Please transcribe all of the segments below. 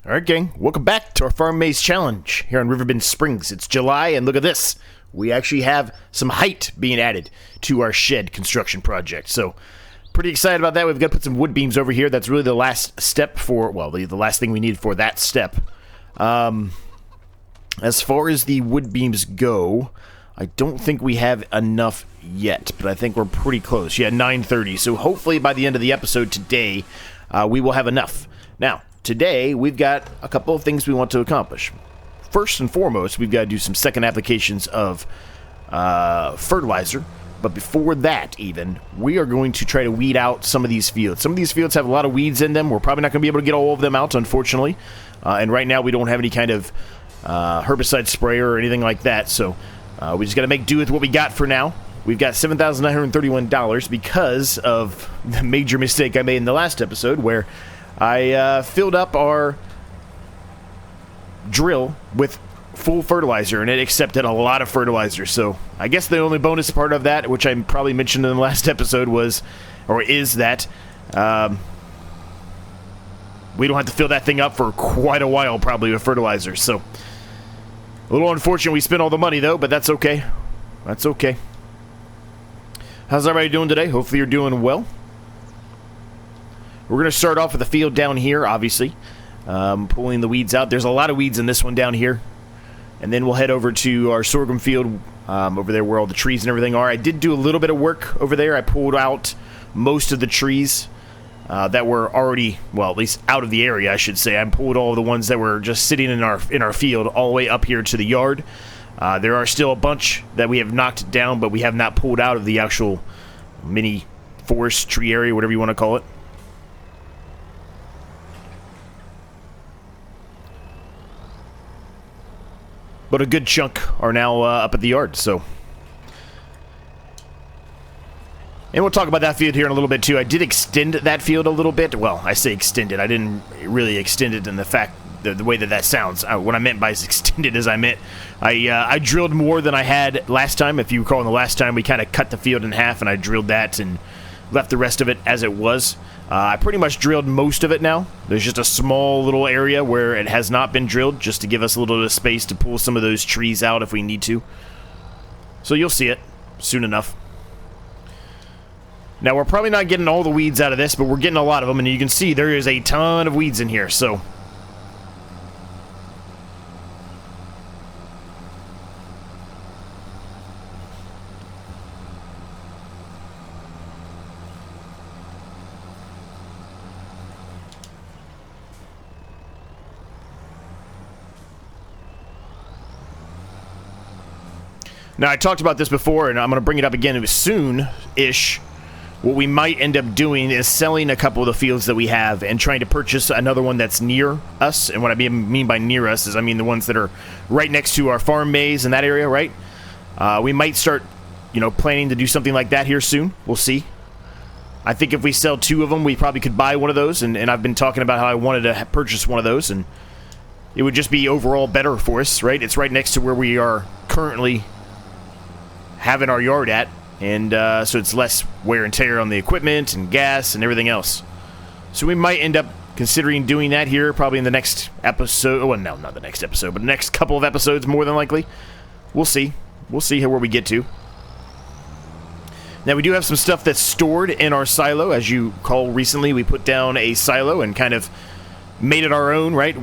Alright gang, welcome back to our Farm Maze Challenge here on Riverbend Springs. It's July and look at this. We actually have some height being added to our shed construction project. So, pretty excited about that. We've got to put some wood beams over here. That's really the last step for, well, the last thing we need for that step. As far as the wood beams go, I don't think we have enough yet, but I think we're pretty close. Yeah, 9:30. So hopefully by the end of the episode today, we will have enough. Now, today, we've got a couple of things we want to accomplish. First and foremost, we've got to do some second applications of fertilizer. But before that, even, we are going to try to weed out some of these fields. Some of these fields have a lot of weeds in them. We're probably not going to be able to get all of them out, unfortunately. And right now, we don't have any kind of herbicide sprayer or anything like that. So we just got to make do with what we got for now. We've got $7,931 because of the major mistake I made in the last episode where I filled up our drill with full fertilizer, and it accepted a lot of fertilizer. So I guess the only bonus part of that, which I probably mentioned in the last episode, is that we don't have to fill that thing up for quite a while, probably, with fertilizer. So a little unfortunate we spent all the money, though, but that's okay. That's okay. How's everybody doing today? Hopefully you're doing well. We're going to start off with the field down here, obviously. Pulling the weeds out. There's a lot of weeds in this one down here. And then we'll head over to our sorghum field over there where all the trees and everything are. I did do a little bit of work over there. I pulled out most of the trees that were already, well, at least out of the area, I should say. I pulled all of the ones that were just sitting in our field all the way up here to the yard. There are still a bunch that we have knocked down, but we have not pulled out of the actual mini forest tree area, whatever you want to call it. But a good chunk are now up at the yard, so. And we'll talk about that field here in a little bit, too. I did extend that field a little bit. Well, I say extended. I didn't really extend it in the way that sounds. What I meant by extended is I drilled more than I had last time. If you recall, in the last time, we kind of cut the field in half, and I drilled that and left the rest of it as it was. I pretty much drilled most of it now. There's just a small little area where it has not been drilled, just to give us a little bit of space to pull some of those trees out if we need to. So you'll see it soon enough. Now, we're probably not getting all the weeds out of this, but we're getting a lot of them, and you can see there is a ton of weeds in here, so. Now, I talked about this before, and I'm going to bring it up again. It was soon-ish. What we might end up doing is selling a couple of the fields that we have and trying to purchase another one that's near us. And what I mean by near us is I mean the ones that are right next to our farm maze in that area, right? We might start, planning to do something like that here soon. We'll see. I think if we sell 2 of them, we probably could buy one of those. And I've been talking about how I wanted to purchase one of those. And it would just be overall better for us, right? It's right next to where we are currently having our yard at, and so it's less wear and tear on the equipment and gas and everything else. So we might end up considering doing that here probably in the next episode. Well, no, not the next episode, but the next couple of episodes more than likely. We'll see. We'll see where we get to. Now, we do have some stuff that's stored in our silo. As you recall, recently we put down a silo and kind of made it our own, right?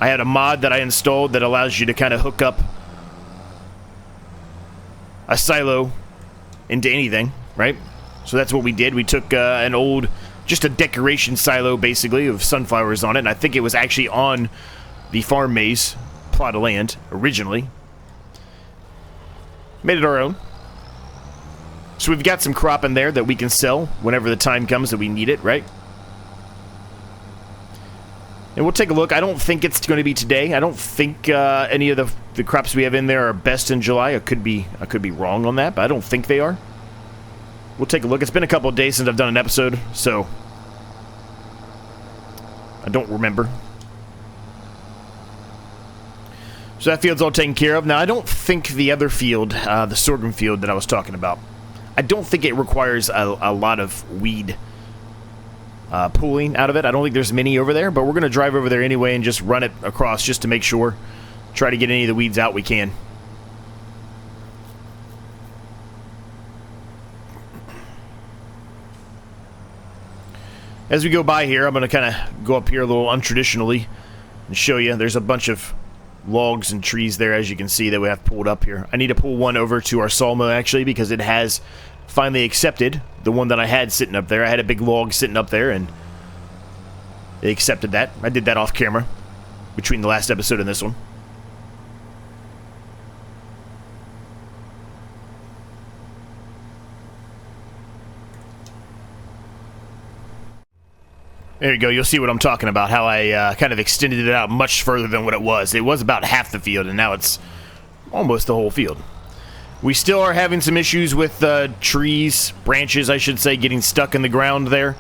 I had a mod that I installed that allows you to kind of hook up a silo into anything, right? So that's what we did. We took an old, just a decoration silo, basically, of sunflowers on it, and I think it was actually on the farm maze plot of land originally. Made it our own. So we've got some crop in there that we can sell whenever the time comes that we need it, right? And we'll take a look. I don't think it's going to be today. I don't think any of the crops we have in there are best in July. I could be wrong on that, but I don't think they are. We'll take a look. It's been a couple of days since I've done an episode, so I don't remember. So that field's all taken care of. Now, I don't think the other field, the sorghum field that I was talking about, I don't think it requires a lot of weed pulling out of it. I don't think there's many over there, but we're going to drive over there anyway and just run it across just to make sure. Try to get any of the weeds out we can. As we go by here, I'm going to kind of go up here a little untraditionally and show you. There's a bunch of logs and trees there, as you can see, that we have pulled up here. I need to pull one over to our sawmill, actually, because it has finally accepted the one that I had sitting up there. I had a big log sitting up there, and they accepted that. I did that off camera between the last episode and this one. There you go. You'll see what I'm talking about, how I kind of extended it out much further than what it was. It was about half the field, and now it's almost the whole field. We still are having some issues with trees, branches, I should say, getting stuck in the ground there.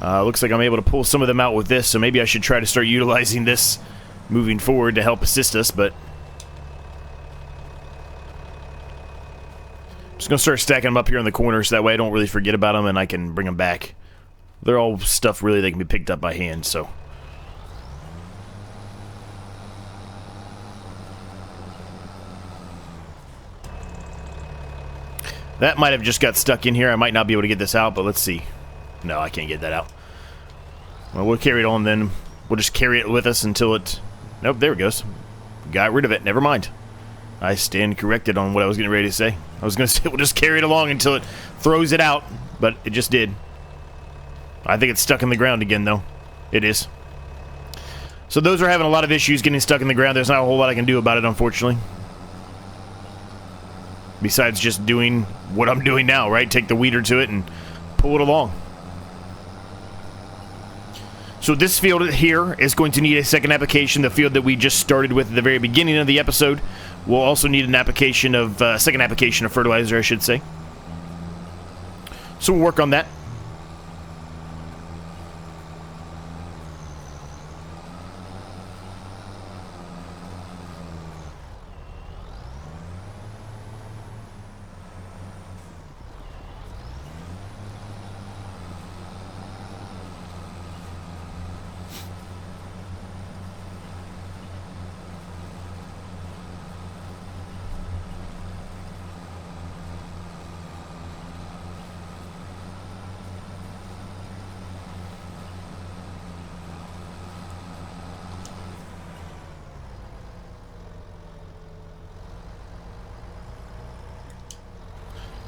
Looks like I'm able to pull some of them out with this, so maybe I should try to start utilizing this moving forward to help assist us, but I'm just going to start stacking them up here in the corners, so that way I don't really forget about them and I can bring them back. They're all stuff really that can be picked up by hand, so. That might have just got stuck in here. I might not be able to get this out, but let's see. No, I can't get that out. Well, we'll carry it on then. We'll just carry it with us until it... Nope, there it goes. Got rid of it. Never mind. I stand corrected on what I was getting ready to say. I was going to say we'll just carry it along until it throws it out, but it just did. I think it's stuck in the ground again, though. It is. So those are having a lot of issues getting stuck in the ground. There's not a whole lot I can do about it, unfortunately. Besides just doing what I'm doing now, right? Take the weeder to it and pull it along. So this field here is going to need a second application. The field that we just started with at the very beginning of the episode will also need an application of, second application of fertilizer, I should say. So we'll work on that.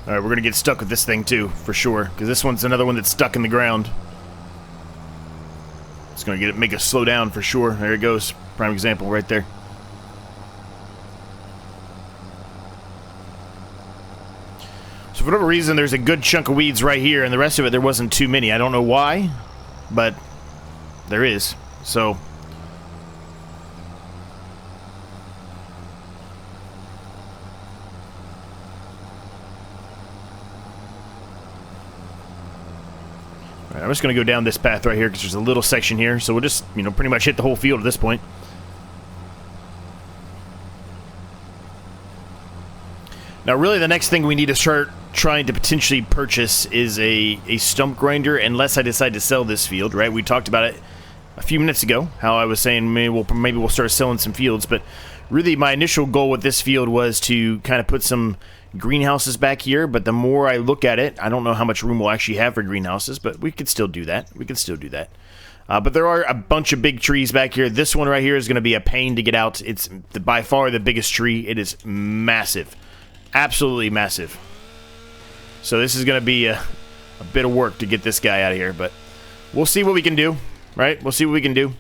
Alright, we're going to get stuck with this thing too, for sure. Because this one's another one that's stuck in the ground. It's going to make us slow down for sure. There it goes. Prime example right there. So for whatever reason, there's a good chunk of weeds right here, and the rest of it, there wasn't too many. I don't know why, but there is. So... I'm just going to go down this path right here because there's a little section here. So we'll just, you know, pretty much hit the whole field at this point. Now, really, the next thing we need to start trying to potentially purchase is a stump grinder, unless I decide to sell this field, right? We talked about it a few minutes ago, how I was saying maybe we'll start selling some fields. But really, my initial goal with this field was to kind of put some greenhouses back here, but the more I look at it, I don't know how much room we'll actually have for greenhouses, but we could still do that. But there are a bunch of big trees back here. This one right here is going to be a pain to get out. It's by far the biggest tree. It is massive. Absolutely massive. So this is going to be a bit of work to get this guy out of here, but we'll see what we can do, right? We'll see what we can do.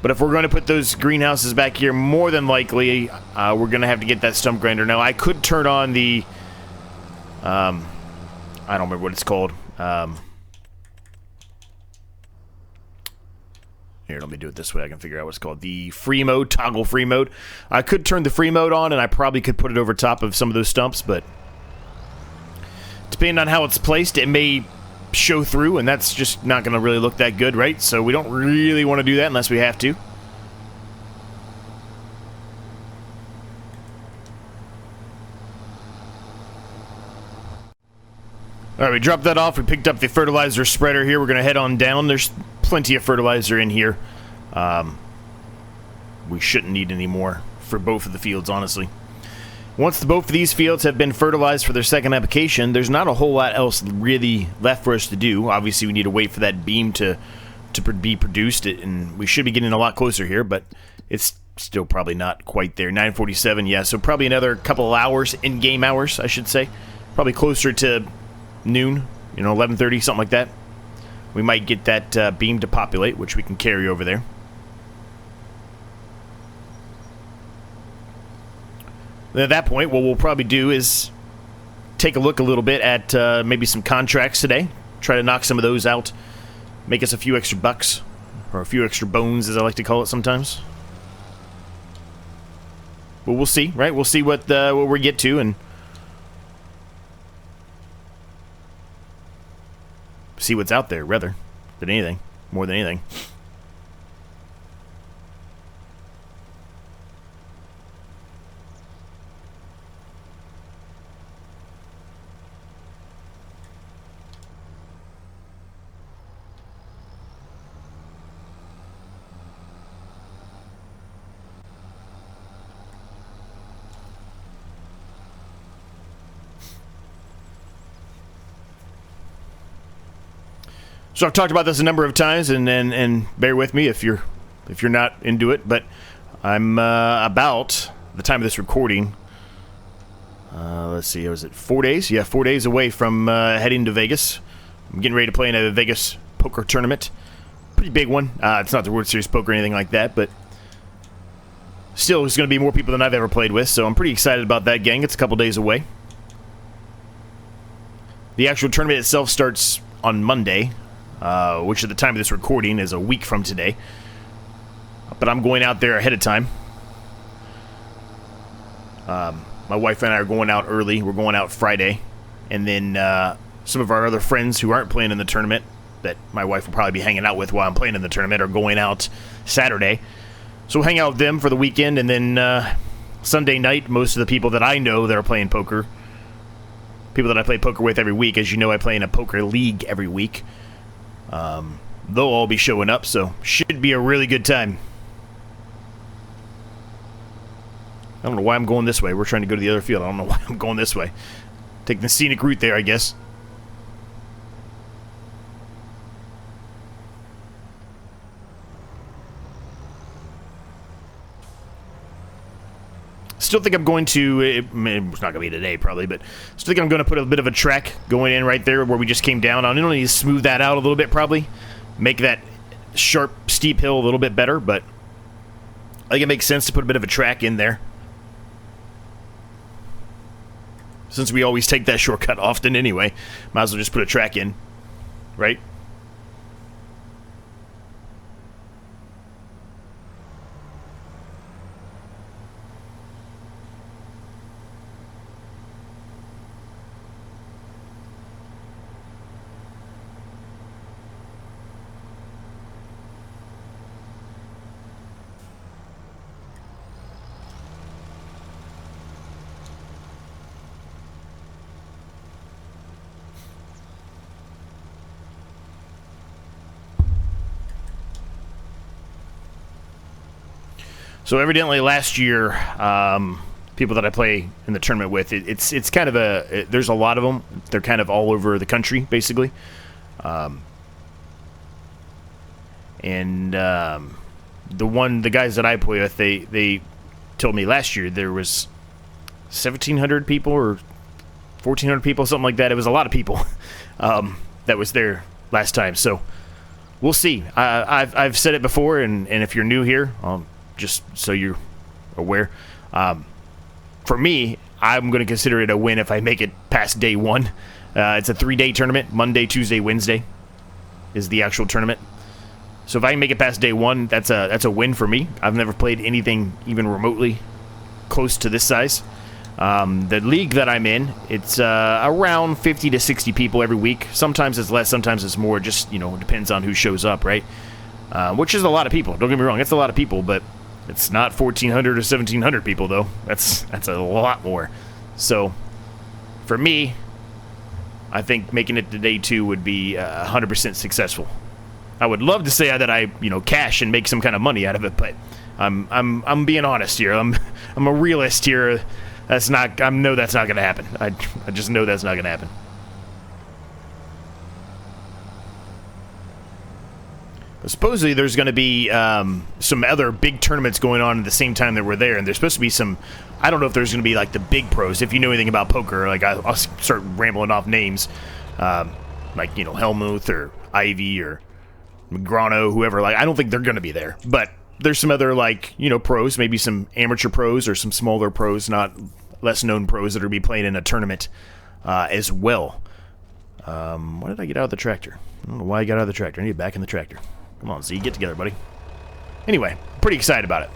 But if we're going to put those greenhouses back here, more than likely, we're going to have to get that stump grinder. Now, I could turn on the... I don't remember what it's called. Here, let me do it this way. I can figure out what it's called. The free mode, toggle free mode. I could turn the free mode on, and I probably could put it over top of some of those stumps, but depending on how it's placed, it may show through, and that's just not going to really look that good, right? So we don't really want to do that unless we have to. All right, we dropped that off. We picked up the fertilizer spreader here. We're going to head on down. There's plenty of fertilizer in here. We shouldn't need any more for both of the fields, honestly. Once both of these fields have been fertilized for their second application, there's not a whole lot else really left for us to do. Obviously, we need to wait for that beam to be produced, and we should be getting a lot closer here, but it's still probably not quite there. 9:47, yeah, so probably another couple of hours, in-game hours, I should say. Probably closer to noon, 11:30, something like that. We might get that beam to populate, which we can carry over there. At that point, what we'll probably do is take a look a little bit at maybe some contracts today. Try to knock some of those out. Make us a few extra bucks. Or a few extra bones, as I like to call it sometimes. But we'll see, right? We'll see what we get to, and see what's out there, rather, than anything. More than anything. So I've talked about this a number of times, and bear with me if you're not into it, but I'm about the time of this recording. Let's see, was it 4 days? Yeah, 4 days away from heading to Vegas. I'm getting ready to play in a Vegas poker tournament. Pretty big one. It's not the World Series poker or anything like that, but still, it's going to be more people than I've ever played with, so I'm pretty excited about that, gang. It's a couple days away. The actual tournament itself starts on Monday. Which at the time of this recording is a week from today. But I'm going out there ahead of time. My wife and I are going out early. We're going out Friday. And then some of our other friends who aren't playing in the tournament, that my wife will probably be hanging out with while I'm playing in the tournament, are going out Saturday. So we'll hang out with them for the weekend. And then Sunday night, most of the people that I know that are playing poker, people that I play poker with every week, as you know, I play in a poker league every week. They'll all be showing up, so should be a really good time. I don't know why I'm going this way. We're trying to go to the other field. I don't know why I'm going this way. Taking the scenic route there, I guess. Still think I'm going to, it's not going to be today probably, but still think I'm going to put a bit of a track going in right there where we just came down. I need to smooth that out a little bit probably. Make that sharp, steep hill a little bit better, but I think it makes sense to put a bit of a track in there. Since we always take that shortcut often anyway, might as well just put a track in, right? So evidently last year, people that I play in the tournament with, it's kind of there's a lot of them. They're kind of all over the country, basically. The guys that I play with, they told me last year there was 1,700 people or 1,400 people, something like that. It was a lot of people that was there last time. So we'll see. I've said it before, and if you're new here, just so you're aware, for me, I'm going to consider it a win if I make it past day one. It's a 3-day tournament. Monday, Tuesday, Wednesday is the actual tournament. So if I can make it past day one, that's a win for me. I've never played anything even remotely close to this size. The league that I'm in, it's around 50 to 60 people every week. Sometimes it's less, sometimes it's more. Just, it depends on who shows up, right? Which is a lot of people. Don't get me wrong, it's a lot of people, but it's not 1,400 or 1,700 people, though. That's a lot more. So, for me, I think making it to day 2 would be 100% successful. I would love to say that I, cash and make some kind of money out of it, but I'm being honest here. I'm a realist here. I know that's not going to happen. I just know that's not going to happen. But supposedly there's going to be some other big tournaments going on at the same time that we're there, and there's supposed to be some. I don't know if there's going to be like the big pros. If you know anything about poker, like I'll start rambling off names, like Helmuth or Ivy or Grano, whoever. Like I don't think they're going to be there, but there's some other like pros, maybe some amateur pros or some smaller pros, not less known pros that are be playing in a tournament as well. Why did I get out of the tractor? I don't know why I got out of the tractor. I need to get back in the tractor. Come on, Z, get together, buddy. Anyway, pretty excited about it.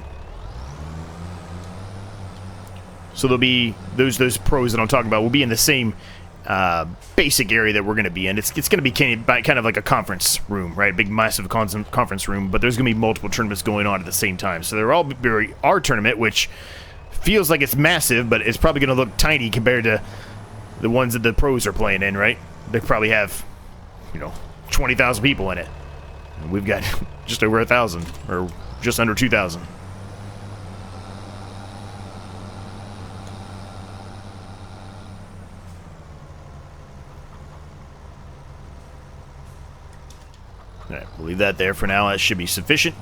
So there'll be those pros that I'm talking about will be in the same basic area that we're going to be in. It's going to be kind of like a conference room, right? Big, massive conference room, but there's going to be multiple tournaments going on at the same time. So they're all our tournament, which feels like it's massive, but it's probably going to look tiny compared to the ones that the pros are playing in, right? They probably have, 20,000 people in it. And we've got just over 1,000, or just under 2,000. All right, we'll leave that there for now. That should be sufficient.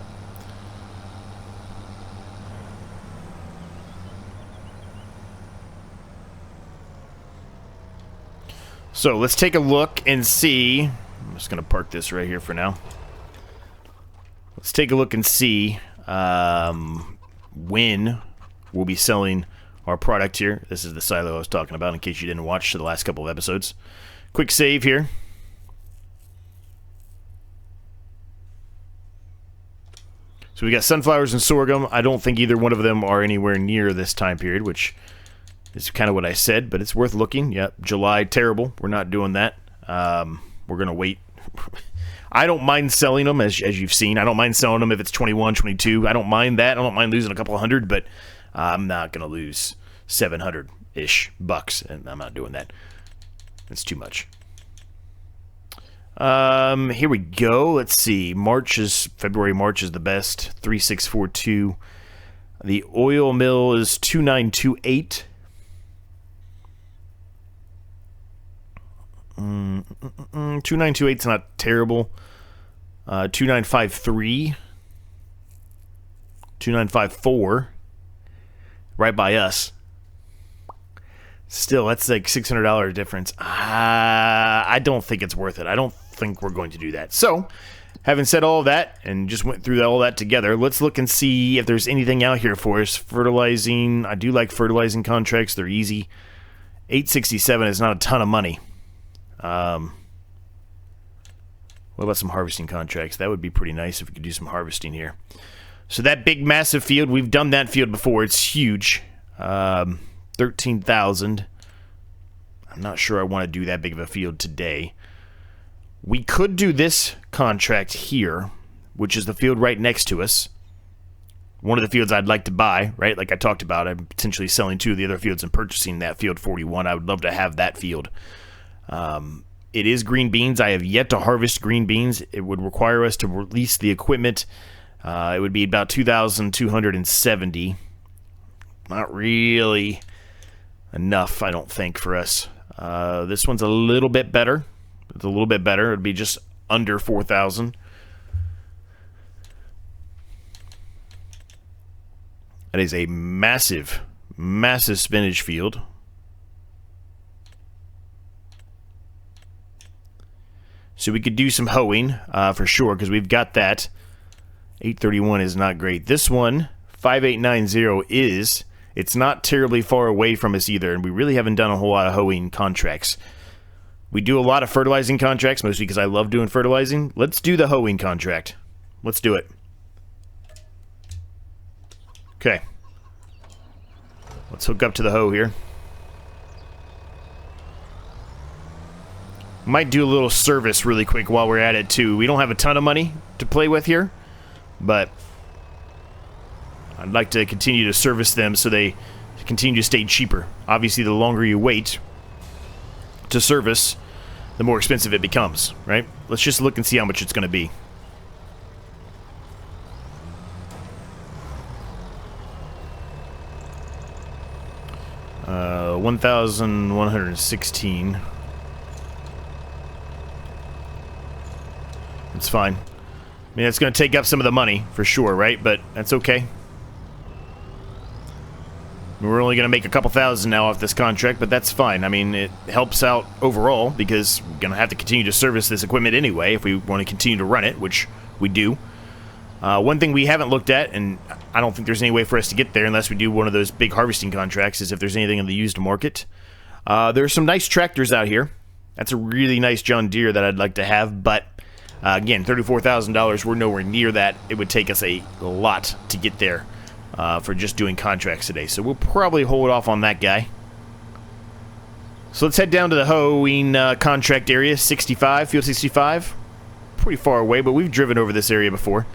So let's take a look and see. I'm just going to park this right here for now. Let's take a look and see when we'll be selling our product here. This is the silo I was talking about in case you didn't watch the last couple of episodes. Quick save here. So we got sunflowers and sorghum. I don't think either one of them are anywhere near this time period, which is kind of what I said, but it's worth looking. Yep, July, terrible. We're not doing that. We're going to wait. I don't mind selling them, as you've seen. I don't mind selling them if it's 21, 22. I don't mind that. I don't mind losing a couple $100, but I'm not going to lose 700-ish bucks, and I'm not doing that. It's too much. Here we go. Let's see. February, March is the best. 3642. The oil mill is 2928. 2928 is not terrible. 2953. 2954. Right by us. Still, that's like $600 difference. I don't think it's worth it. I don't think we're going to do that. So, having said all of that, and just went through all that together, let's look and see if there's anything out here for us. Fertilizing. I do like fertilizing contracts. They're easy. 867 is not a ton of money. What about some harvesting contracts? That would be pretty nice if we could do some harvesting here. So that big, massive field, we've done that field before. It's huge. 13,000. I'm not sure I want to do that big of a field today. We could do this contract here, which is the field right next to us. One of the fields I'd like to buy, right? Like I talked about, I'm potentially selling 2 of the other fields and purchasing that field 41. I would love to have that field. It is green beans. I have yet to harvest green beans. It would require us to release the equipment. It would be about 2,270. Not really enough, I don't think, for us. This one's a little bit better. It's a little bit better. It'd be just under 4,000. That is a massive, massive spinach field. So we could do some hoeing for sure, because we've got that. 831 is not great. This one, 5890 is. It's not terribly far away from us either, and we really haven't done a whole lot of hoeing contracts. We do a lot of fertilizing contracts, mostly because I love doing fertilizing. Let's do the hoeing contract. Let's do it. Okay. Let's hook up to the hoe here. Might do a little service really quick while we're at it, too. We don't have a ton of money to play with here, but I'd like to continue to service them so they continue to stay cheaper. Obviously, the longer you wait to service, the more expensive it becomes, right? Let's just look and see how much it's going to be. Uh, 1,116. It's fine. I mean, it's going to take up some of the money, for sure, right? But that's okay. We're only going to make a couple thousand now off this contract, but that's fine. I mean, it helps out overall, because we're going to have to continue to service this equipment anyway if we want to continue to run it, which we do. One thing we haven't looked at, and I don't think there's any way for us to get there unless we do one of those big harvesting contracts, is if there's anything in the used market. There's some nice tractors out here. That's a really nice John Deere that I'd like to have, but again, $34,000, we're nowhere near that. It would take us a lot to get there for just doing contracts today, so we'll probably hold off on that guy. So let's head down to the hoeing contract area, 65, Field 65. Pretty far away, but we've driven over this area before.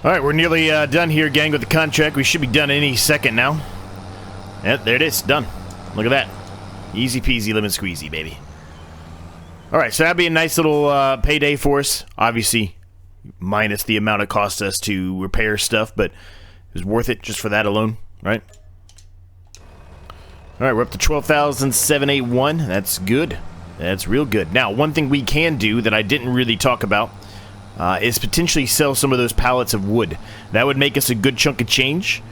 Alright, we're nearly done here, gang, with the contract. We should be done any second now. Yep, there it is. Done. Look at that. Easy peasy lemon squeezy, baby. Alright, so that'd be a nice little payday for us. Obviously, minus the amount it cost us to repair stuff, but it was worth it just for that alone, right? Alright, we're up to 12,781. That's good. That's real good. Now, one thing we can do that I didn't really talk about is potentially sell some of those pallets of wood. That would make us a good chunk of change.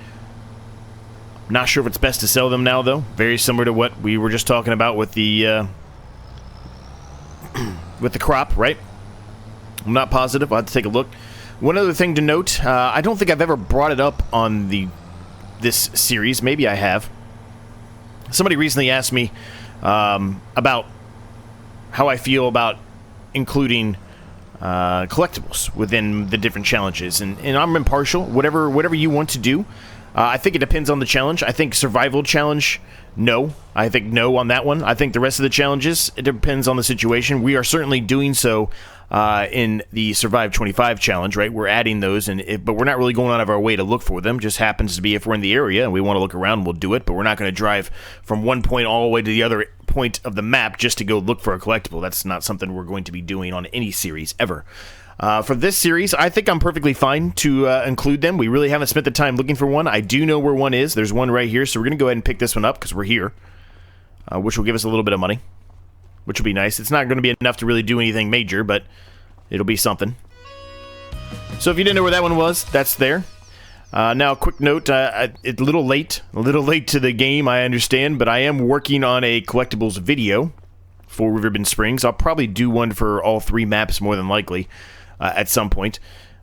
Not sure if it's best to sell them now, though. Very similar to what we were just talking about with the with the crop, right? I'm not positive. I'll have to take a look. One other thing to note, I don't think I've ever brought it up on this series. Maybe I have. Somebody recently asked me about how I feel about including collectibles within the different challenges, and I'm impartial. Whatever you want to do, I think it depends on the challenge. I think survival challenge, no. I think no on that one. I think the rest of the challenges, it depends on the situation. We are certainly doing so in the Survive 25 challenge, right? We're adding those, but we're not really going out of our way to look for them. Just happens to be if we're in the area and we want to look around, we'll do it, but we're not going to drive from one point all the way to the other point of the map just to go look for a collectible. That's not something we're going to be doing on any series ever. For this series, I think I'm perfectly fine to include them. We really haven't spent the time looking for one. I do know where one is. There's one right here, so we're going to go ahead and pick this one up because we're here, which will give us a little bit of money, which will be nice. It's not going to be enough to really do anything major, but it'll be something. So if you didn't know where that one was, that's there. Now, a quick note, it's a little late to the game, I understand, but I am working on a collectibles video for Riverbend Springs. I'll probably do one for all 3 maps more than likely. At some point,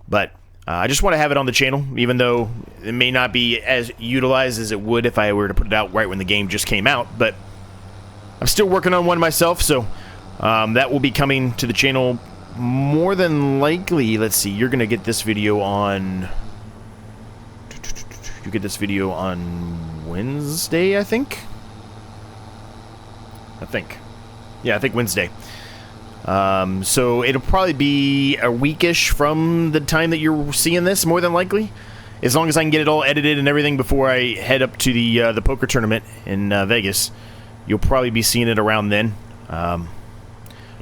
but I just want to have it on the channel, even though it may not be as utilized as it would if I were to put it out right when the game just came out, but I'm still working on one myself, so that will be coming to the channel more than likely. Let's see, you're gonna get this video on Wednesday, I think Wednesday. So it'll probably be a weekish from the time that you're seeing this, more than likely. As long as I can get it all edited and everything before I head up to the poker tournament in Vegas, you'll probably be seeing it around then.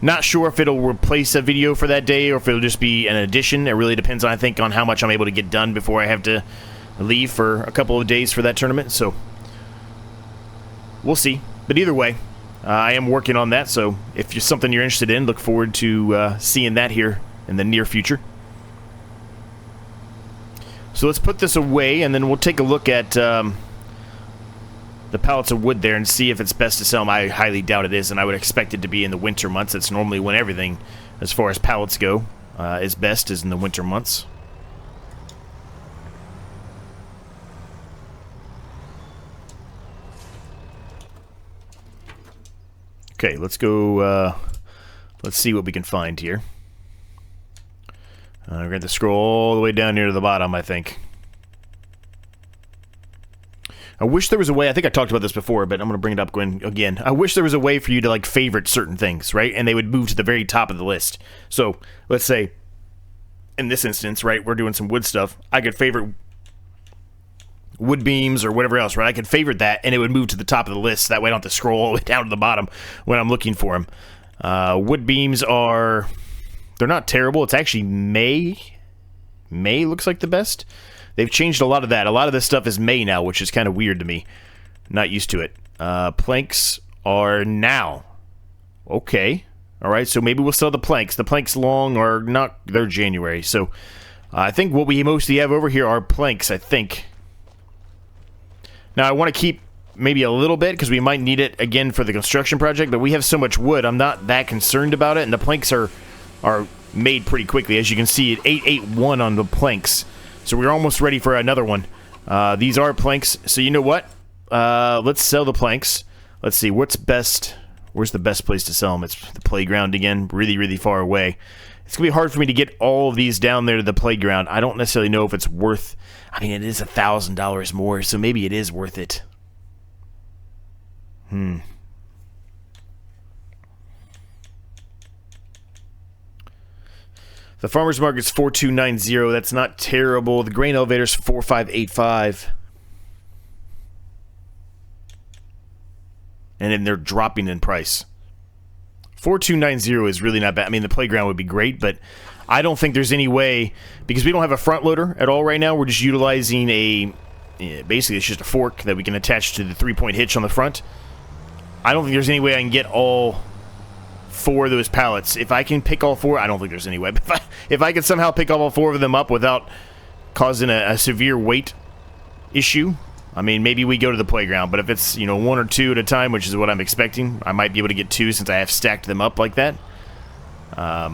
Not sure if it'll replace a video for that day or if it'll just be an addition. It really depends, I think, on how much I'm able to get done before I have to leave for a couple of days for that tournament. So we'll see. But either way, I am working on that, so if it's something you're interested in, look forward to seeing that here in the near future. So let's put this away, and then we'll take a look at the pallets of wood there and see if it's best to sell them. I highly doubt it is, and I would expect it to be in the winter months. It's normally when everything, as far as pallets go, is best, is in the winter months. Okay, let's go, let's see what we can find here. We're going to scroll all the way down here to the bottom, I think. I wish there was a way, I think I talked about this before, but I'm going to bring it up again. I wish there was a way for you to, like, favorite certain things, right? And they would move to the very top of the list. So, let's say, in this instance, right, we're doing some wood stuff. I could favorite wood beams or whatever else, right? I could favorite that, and it would move to the top of the list. That way I don't have to scroll all the way down to the bottom when I'm looking for them. Wood beams are... they're not terrible. It's actually May. May looks like the best. They've changed a lot of that. A lot of this stuff is May now, which is kind of weird to me. Not used to it. Planks are now. Okay. Alright, so maybe we'll sell the planks. The planks long are not... they're January. So, I think what we mostly have over here are planks, I think. Now, I want to keep maybe a little bit, because we might need it again for the construction project, but we have so much wood, I'm not that concerned about it, and the planks are made pretty quickly. As you can see, 881 on the planks, so we're almost ready for another one. These are planks, so you know what? Let's sell the planks. Let's see, what's best? Where's the best place to sell them? It's the playground again, really, really far away. It's going to be hard for me to get all of these down there to the playground. I don't necessarily know if it's worth... I mean, it is $1,000 more, so maybe it is worth it. The farmer's market's 4290. That's not terrible. The grain elevator's 4585. And then they're dropping in price. 4290 is really not bad. I mean, the playground would be great, but I don't think there's any way, because we don't have a front loader at all right now. We're just utilizing basically it's just a fork that we can attach to the 3-point hitch on the front. I don't think there's any way I can get all 4 of those pallets. If I can pick all 4, I don't think there's any way. But if I could somehow pick all 4 of them up without causing a severe weight issue, I mean, maybe we go to the playground. But if it's, 1 or 2 at a time, which is what I'm expecting, I might be able to get 2 since I have stacked them up like that. Yeah,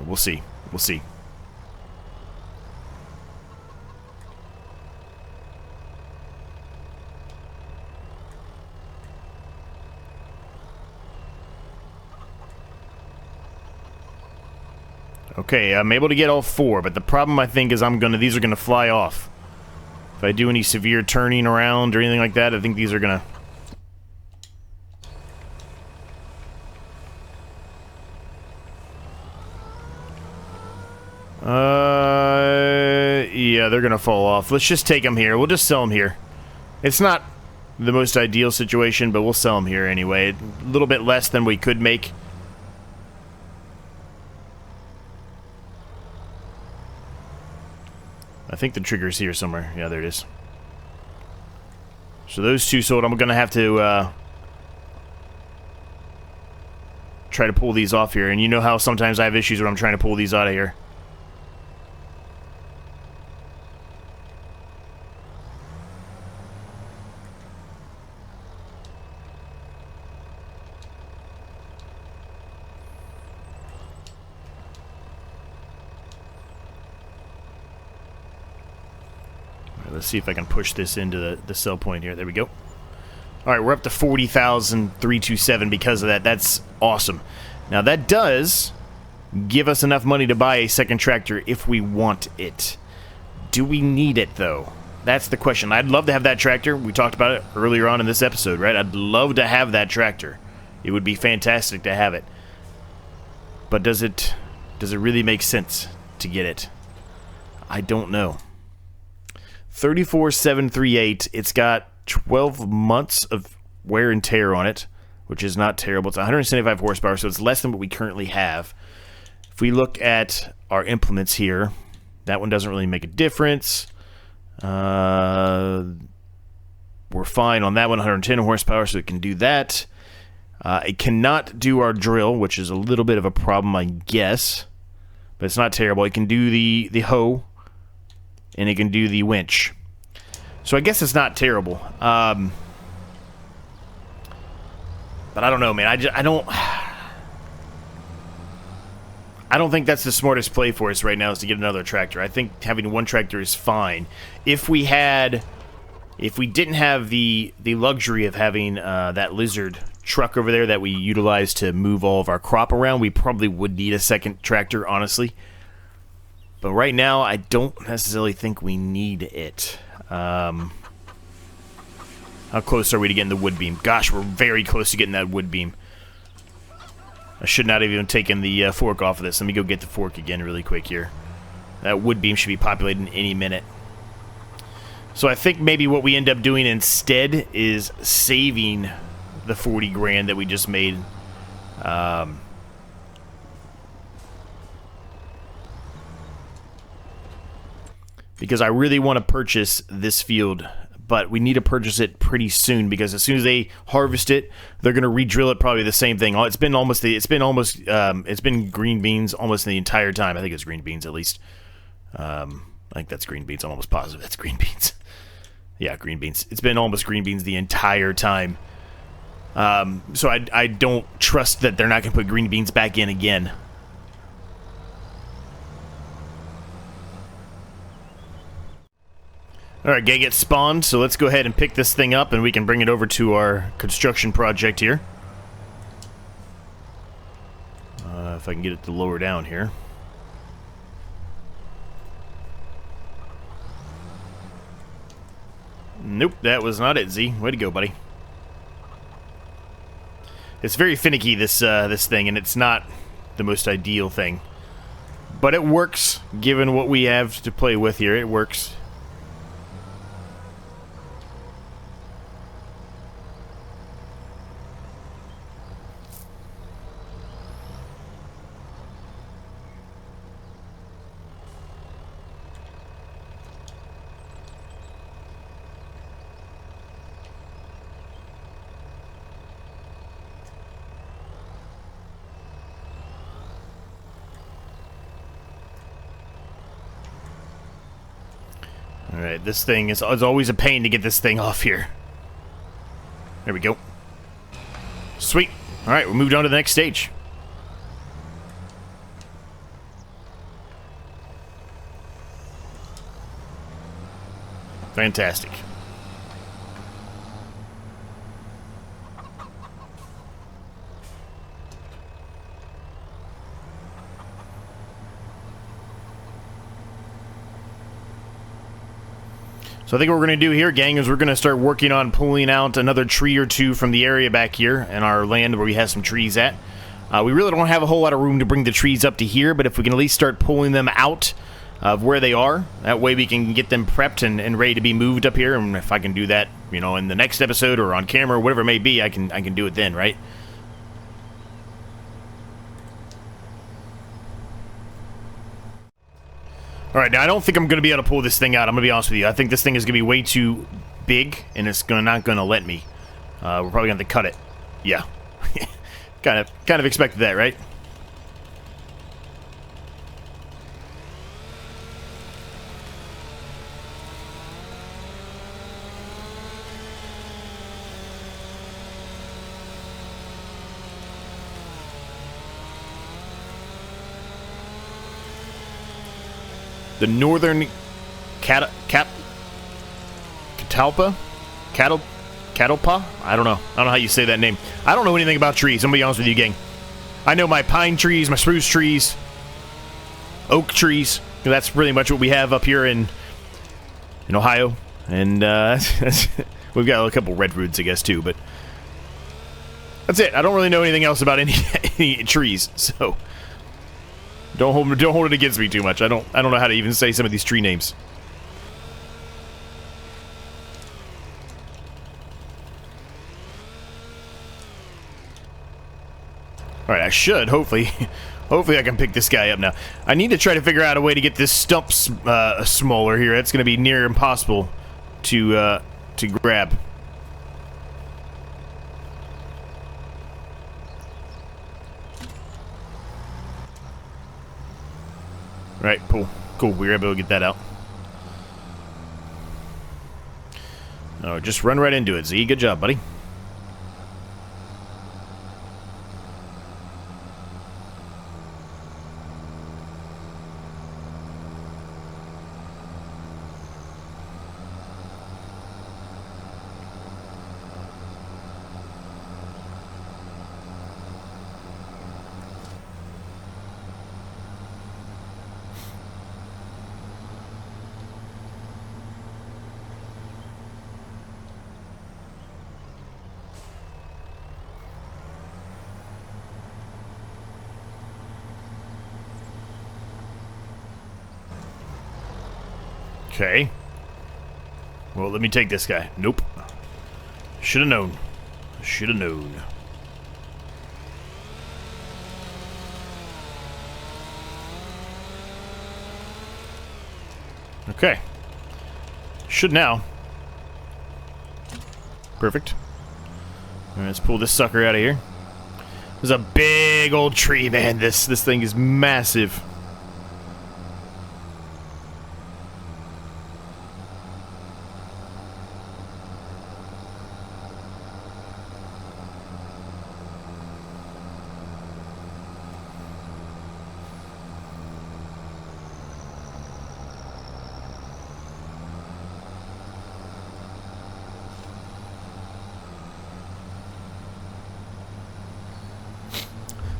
we'll see. We'll see. Okay, I'm able to get all 4, but the problem I think is these are gonna fly off. If I do any severe turning around or anything like that, I think these are gonna... Yeah, they're gonna fall off. Let's just take them here. We'll just sell them here. It's not the most ideal situation, but we'll sell them here anyway. A little bit less than we could make. I think the trigger's here somewhere. Yeah, there it is. So those 2 sold. I'm gonna have to try to pull these off here. And you know how sometimes I have issues when I'm trying to pull these out of here. Let's see if I can push this into the sell point here. There we go. Alright, we're up to 40,327 because of that. That's awesome. Now, that does give us enough money to buy a second tractor if we want it. Do we need it, though? That's the question. I'd love to have that tractor. We talked about it earlier on in this episode, right? I'd love to have that tractor. It would be fantastic to have it. But does it really make sense to get it? I don't know. 34,738. It's got 12 months of wear and tear on it, which is not terrible. It's 175 horsepower, so it's less than what we currently have. If we look at our implements here, that one doesn't really make a difference. We're fine on that one, 110 horsepower, so it can do that. It cannot do our drill, which is a little bit of a problem, I guess. But it's not terrible. It can do the hoe, and it can do the winch. So I guess it's not terrible. But I don't know, man. I don't think that's the smartest play for us right now is to get another tractor. I think having one tractor is fine. If we didn't have the luxury of having that lizard truck over there that we utilize to move all of our crop around, we probably would need a second tractor, honestly. But right now, I don't necessarily think we need it. How close are we to getting the wood beam? Gosh, we're very close to getting that wood beam. I should not have even taken the fork off of this. Let me go get the fork again really quick here. That wood beam should be populated in any minute. So I think maybe what we end up doing instead is saving the 40 grand that we just made. Because I really want to purchase this field, but we need to purchase it pretty soon because as soon as they harvest it, they're going to re-drill it. Probably the same thing. It's been green beans almost the entire time. I think it's green beans at least. I think that's green beans. I'm almost positive that's green beans. Yeah, green beans. It's been almost green beans the entire time. So I don't trust that they're not going to put green beans back in again. Alright, gang gets spawned, so let's go ahead and pick this thing up and we can bring it over to our construction project here. If I can get it to lower down here. Nope, that was not it, Z. Way to go, buddy. It's very finicky, this thing, and it's not the most ideal thing. But it works, given what we have to play with here. It works. Alright, this thing is always a pain to get this thing off here. There we go. Sweet. Alright, we moved on to the next stage. Fantastic. So I think what we're going to do here, gang, is we're going to start working on pulling out another tree or two from the area back here in our land where we have some trees at. We really don't have a whole lot of room to bring the trees up to here, but if we can at least start pulling them out of where they are, that way we can get them prepped and ready to be moved up here. And if I can do that, you know, in the next episode or on camera or whatever it may be, I can do it then, right? Alright, now I don't think I'm going to be able to pull this thing out. I'm going to be honest with you. I think this thing is going to be way too big, and it's not going to let me. We're probably going to have to cut it. Yeah. kind of expected that, right? The northern catalpa? I don't know how you say that name. I don't know anything about trees. I'm gonna be honest with you, gang. I know my pine trees, my spruce trees, oak trees. That's pretty much what we have up here in Ohio, and we've got a couple redwoods, I guess, too. But that's it. I don't really know anything else about any trees, so. Don't hold it against me too much. I don't know how to even say some of these tree names. All right, I should hopefully I can pick this guy up now. I need to try to figure out a way to get this stump smaller here. That's going to be near impossible to grab. Right, cool. We were able to get that out. Oh, just run right into it, Z. Good job, buddy. Okay. Well, let me take this guy. Nope. Should have known. Should have known. Okay. Should now. Perfect. All right, let's pull this sucker out of here. There's a big old tree, man. This thing is massive.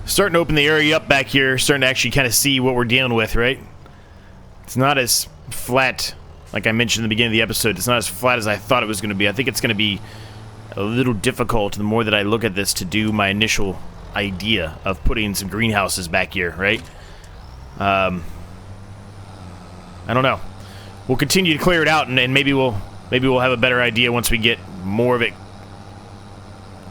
Starting to open the area up back here, starting to actually kind of see what we're dealing with, right? It's not as flat, like I mentioned in the beginning of the episode. It's not as flat as I thought it was going to be. I think it's going to be a little difficult the more that I look at this to do my initial idea of putting some greenhouses back here, right? I don't know. We'll continue to clear it out, and maybe we'll have a better idea once we get more of it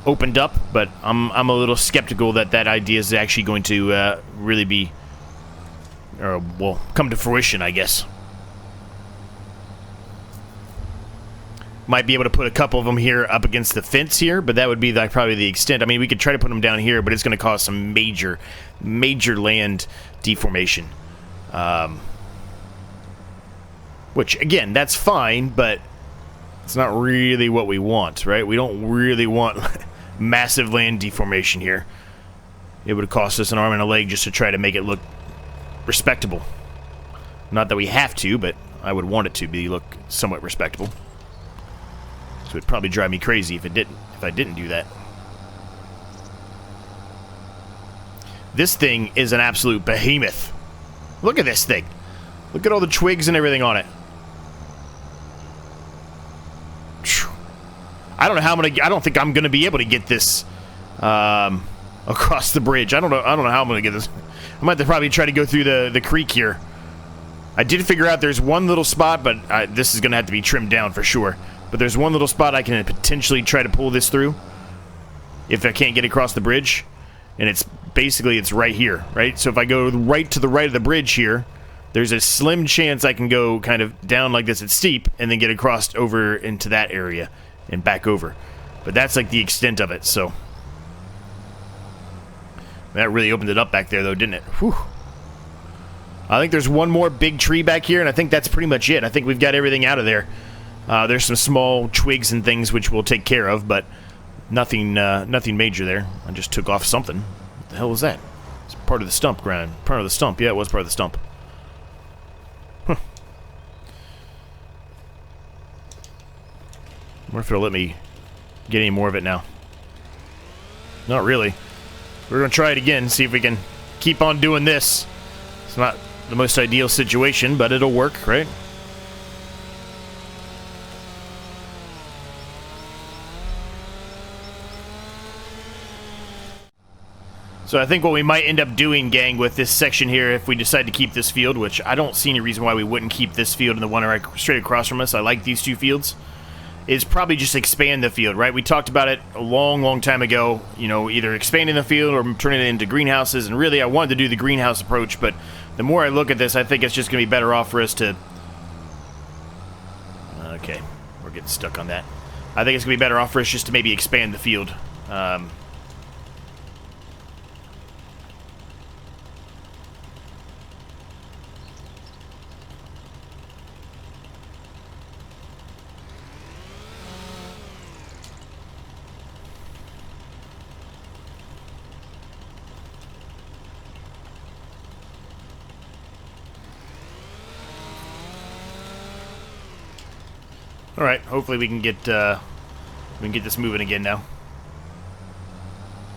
opened up, but I'm a little skeptical that idea is actually going to really be, or well, come to fruition, I guess. Might be able to put a couple of them here up against the fence here, but that would be probably the extent. I mean, we could try to put them down here, but it's going to cause some major land deformation. Which, again, that's fine, but it's not really what we want, right? We don't really want massive land deformation here. It would cost us an arm and a leg just to try to make it look respectable. Not that we have to, but I would want it to look somewhat respectable. So it'd probably drive me crazy if I didn't do that. This thing is an absolute behemoth. Look at this thing. Look at all the twigs and everything on it. I don't know how I don't think I'm gonna be able to get this across the bridge. I don't know how I'm gonna get this. I might have to probably try to go through the creek here. I did figure out there's one little spot, but this is gonna have to be trimmed down for sure. But there's one little spot I can potentially try to pull this through if I can't get across the bridge, and it's basically right here, right? So if I go right to the right of the bridge here, there's a slim chance I can go kind of down like this. It's steep, and then get across over into that area and back over. But that's like the extent of it, so. That really opened it up back there, though, didn't it? Whew. I think there's one more big tree back here, and I think that's pretty much it. I think we've got everything out of there. There's some small twigs and things which we'll take care of, but nothing major there. I just took off something. What the hell was that? It's part of the stump, Grind. Part of the stump. Yeah, it was part of the stump. Huh. I wonder if it'll let me get any more of it now. Not really. We're going to try it again, see if we can keep on doing this. It's not the most ideal situation, but it'll work, right? So I think what we might end up doing, gang, with this section here, if we decide to keep this field, which I don't see any reason why we wouldn't keep this field and the one right straight across from us. I like these two fields. Is probably just expand the field, right? We talked about it a long time ago, you know, either expanding the field or turning it into greenhouses, and really I wanted to do the greenhouse approach, but the more I look at this, I think it's just going to be better off for us to... Okay, we're getting stuck on that. I think it's going to be better off for us just to maybe expand the field. All right, hopefully we can get this moving again now.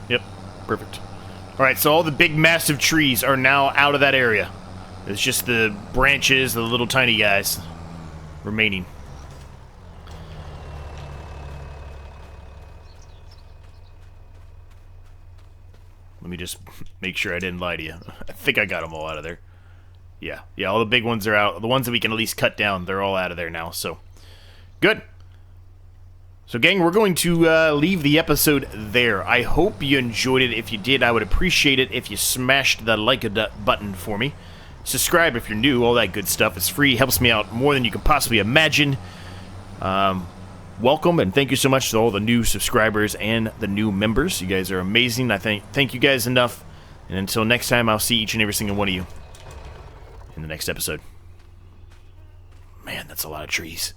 Yep, perfect. All right, so all the big massive trees are now out of that area. It's just the branches, the little tiny guys remaining. Let me just make sure I didn't lie to you. I think I got them all out of there. Yeah, all the big ones are out. The ones that we can at least cut down, they're all out of there now, so... Good. So, gang, we're going to leave the episode there. I hope you enjoyed it. If you did, I would appreciate it if you smashed the like button for me. Subscribe if you're new, all that good stuff. It's free, helps me out more than you can possibly imagine. Welcome, and thank you so much to all the new subscribers and the new members. You guys are amazing. I thank you guys enough. And until next time, I'll see each and every single one of you in the next episode. Man, that's a lot of trees.